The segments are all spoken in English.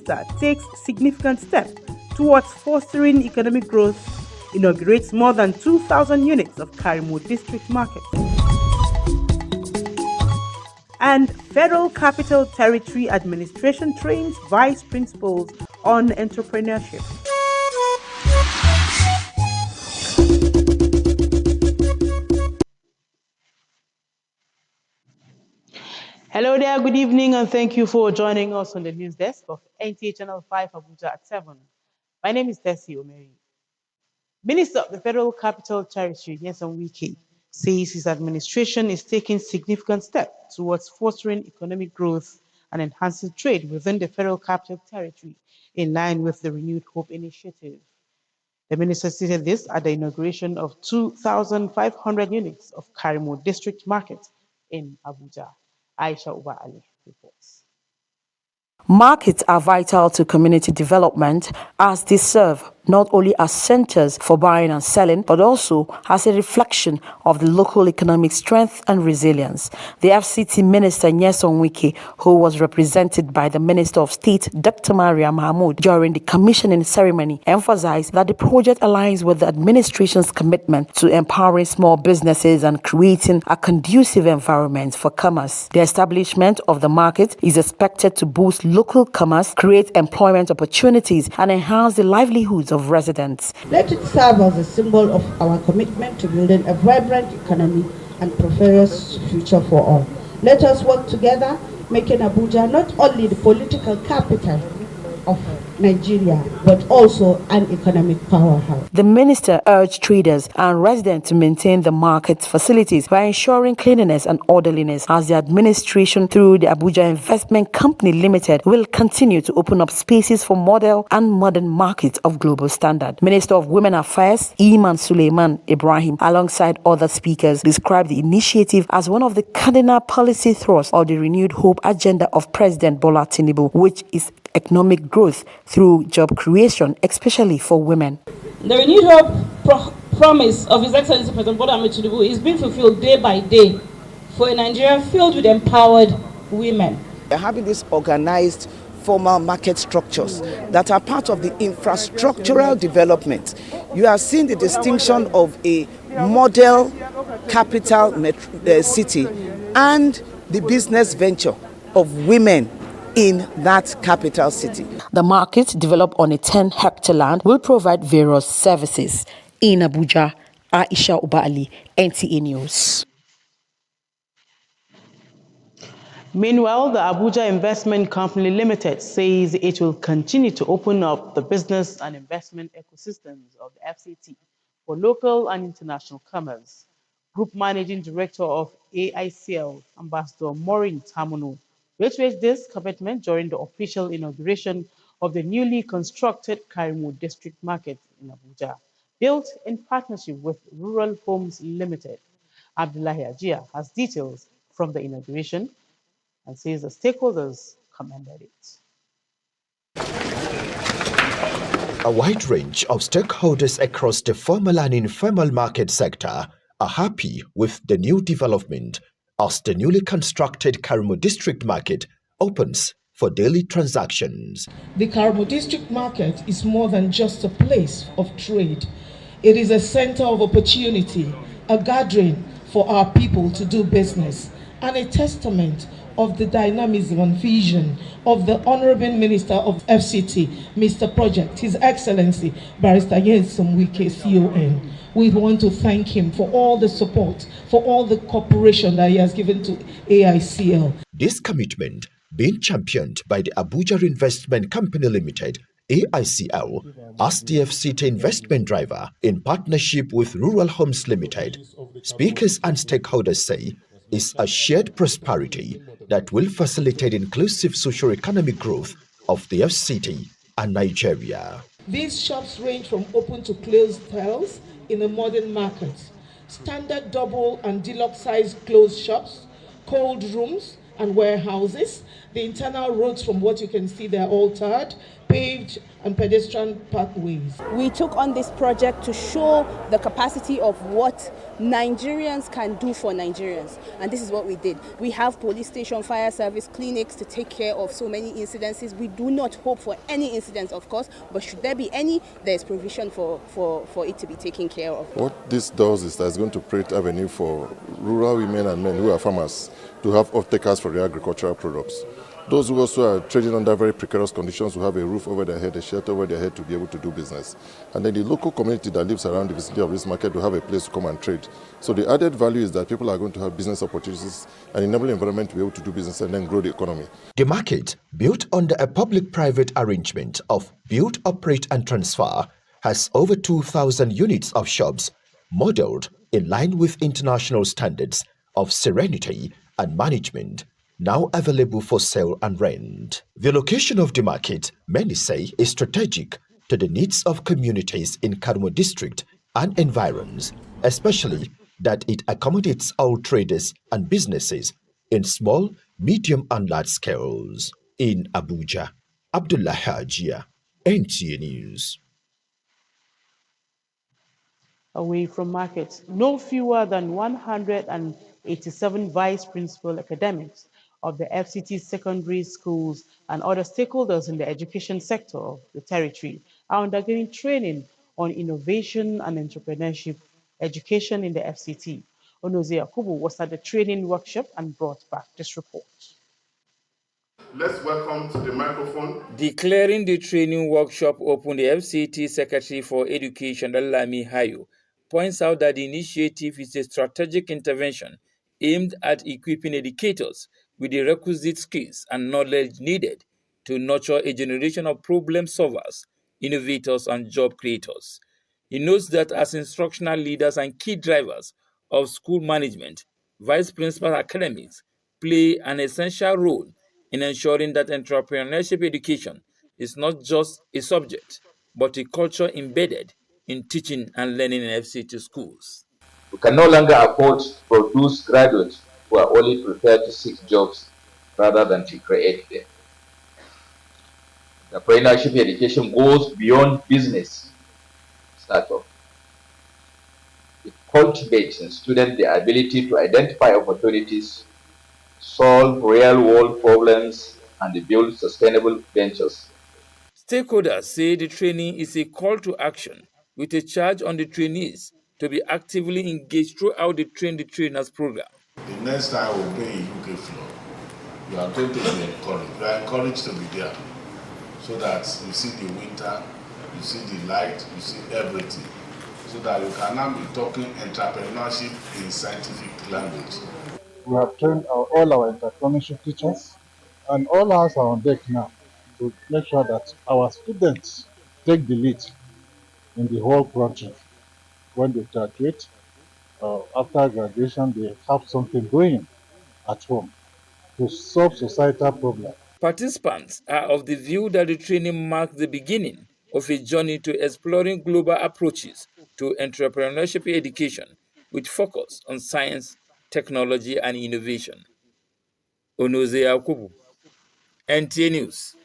minister takes significant steps towards fostering economic growth, inaugurates more than 2,000 units of Karimo District Market. And Federal Capital Territory Administration trains vice principals on entrepreneurship. Hello there, good evening, and thank you for joining us on the news desk of NTA Channel 5 Abuja at 7. My name is Tessie Omeri. Minister of the Federal Capital Territory, Nyesom Wike, says his administration is taking significant steps towards fostering economic growth and enhancing trade within the Federal Capital Territory in line with the Renewed Hope initiative. The minister stated this at the inauguration of 2,500 units of Karimo District Market in Abuja. Aisha Uba Ali reports. Markets are vital to community development as they serve not only as centers for buying and selling, but also as a reflection of the local economic strength and resilience. The FCT Minister Nyesom Wike, who was represented by the Minister of State Dr. Maria Mahmoud during the commissioning ceremony, emphasized that the project aligns with the administration's commitment to empowering small businesses and creating a conducive environment for commerce. The establishment of the market is expected to boost local commerce, create employment opportunities, and enhance the livelihoods of residents. Let it serve as a symbol of our commitment to building a vibrant economy and prosperous future for all. Let us work together, making Abuja not only the political capital of Nigeria, but also an economic powerhouse. The minister urged traders and residents to maintain the market's facilities by ensuring cleanliness and orderliness as the administration through the Abuja Investment Company Limited will continue to open up spaces for model and modern markets of global standard. Minister of Women Affairs, Iman Suleiman Ibrahim, alongside other speakers, described the initiative as one of the cardinal policy thrusts of the Renewed Hope agenda of President Bola Tinubu, which is economic growth through job creation, especially for women. The Renewed Hope promise of His Excellency President Bola Tinubu is being fulfilled day by day for a Nigeria filled with empowered women. We're having these organized formal market structures that are part of the infrastructural development. You are seeing the distinction of a model capital city and the business venture of women in that capital city. The market, developed on a 10-hectare land, will provide various services. In Abuja, Aisha Ubali, NTA News. Meanwhile, the Abuja Investment Company Limited says it will continue to open up the business and investment ecosystems of the FCT for local and international commerce. Group Managing Director of AICL, Ambassador Maureen Tamuno, reiterated this commitment during the official inauguration of the newly constructed Karimo District Market in Abuja, built in partnership with Rural Homes Limited. Abdullahi Ajia has details from the inauguration and says the stakeholders commended it. A wide range of stakeholders across the formal and informal market sector are happy with the new development as the newly constructed Karimo District Market opens for daily transactions. The Karimo District Market is more than just a place of trade. It is a center of opportunity, a gathering for our people to do business, and a testament of the dynamism and vision of the Honorable Minister of FCT, Mr. Project, His Excellency, Barrister Nyesom Wike, CON. We want to thank him for all the support, for all the cooperation that he has given to AICL. This commitment being championed by the Abuja Investment Company Limited, AICL, as the FCT investment driver in partnership with Rural Homes Limited, speakers and stakeholders say is a shared prosperity that will facilitate inclusive socio-economic growth of the FCT and Nigeria. These shops range from open to closed sales in a modern market, standard double and deluxe size closed shops, cold rooms, and warehouses. The internal roads, from what you can see, they're all tarred, paved, and pedestrian pathways. We took on this project to show the capacity of what Nigerians can do for Nigerians, and this is what we did. We have police station, fire service, clinics to take care of so many incidences. We do not hope for any incidents, of course, but should there be any, there is provision for it to be taken care of. What this does is that it's going to create avenue for rural women and men who are farmers to have off-takers for their agricultural products. Those who also are trading under very precarious conditions will have a roof over their head, a shelter over their head to be able to do business. And then the local community that lives around the vicinity of this market will have a place to come and trade. So the added value is that people are going to have business opportunities and enable the environment to be able to do business and then grow the economy. The market, built under a public-private arrangement of build, operate and transfer, has over 2,000 units of shops modeled in line with international standards of serenity and management, now available for sale and rent. The location of the market, many say, is strategic to the needs of communities in Karumo district and environs, especially that it accommodates all traders and businesses in small, medium and large scales. In Abuja, Abdullah Hajia, NTA News. Away from markets, no fewer than 187 vice principal academics of the FCT secondary schools and other stakeholders in the education sector of the territory are undergoing training on innovation and entrepreneurship education in the FCT. Onoze Yakubu was at the training workshop and brought back this report. Let's welcome to the microphone. Declaring the training workshop open, the FCT Secretary for Education, Lami Hayo, points out that the initiative is a strategic intervention aimed at equipping educators with the requisite skills and knowledge needed to nurture a generation of problem solvers, innovators, and job creators. He notes that as instructional leaders and key drivers of school management, vice principal academics play an essential role in ensuring that entrepreneurship education is not just a subject, but a culture embedded in teaching and learning in FCT schools. We can no longer afford to produce graduates who are only prepared to seek jobs rather than to create them. Entrepreneurship education goes beyond business startup. It cultivates in students the ability to identify opportunities, solve real-world problems, and build sustainable ventures. Stakeholders say the training is a call to action with a charge on the trainees to be actively engaged throughout the Train the Trainers program. The next time we'll be in UK floor, you are going to be encouraged. You are encouraged to be there so that you see the winter, you see the light, you see everything, so that you can now be talking entrepreneurship in scientific language. We have trained all our entrepreneurship teachers, and all hands are on deck now to make sure that our students take the lead in the whole project. When they graduate, after graduation, they have something doing at home to solve societal problems. Participants are of the view that the training marks the beginning of a journey to exploring global approaches to entrepreneurship education with focus on science, technology, and innovation. Onoze Yakubu, NTA News.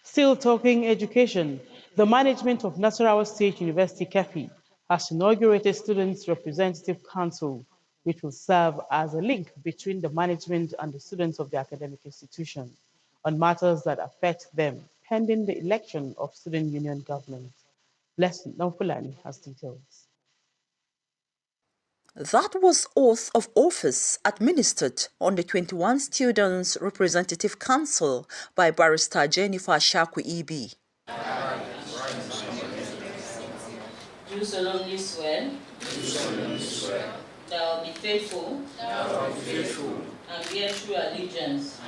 Still talking education, the management of Nasarawa State University KEFI has inaugurated Students' Representative Council, which will serve as a link between the management and the students of the academic institution on matters that affect them, pending the election of student union government. Blessing Namfulani has details. That was oath of office administered on the 21 Students' Representative Council by Barrister Jennifer Shaku EB. Do solemnly swear. That I will be faithful. And bear true allegiance.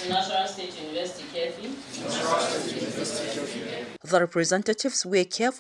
To National State University KEFI. The representatives were careful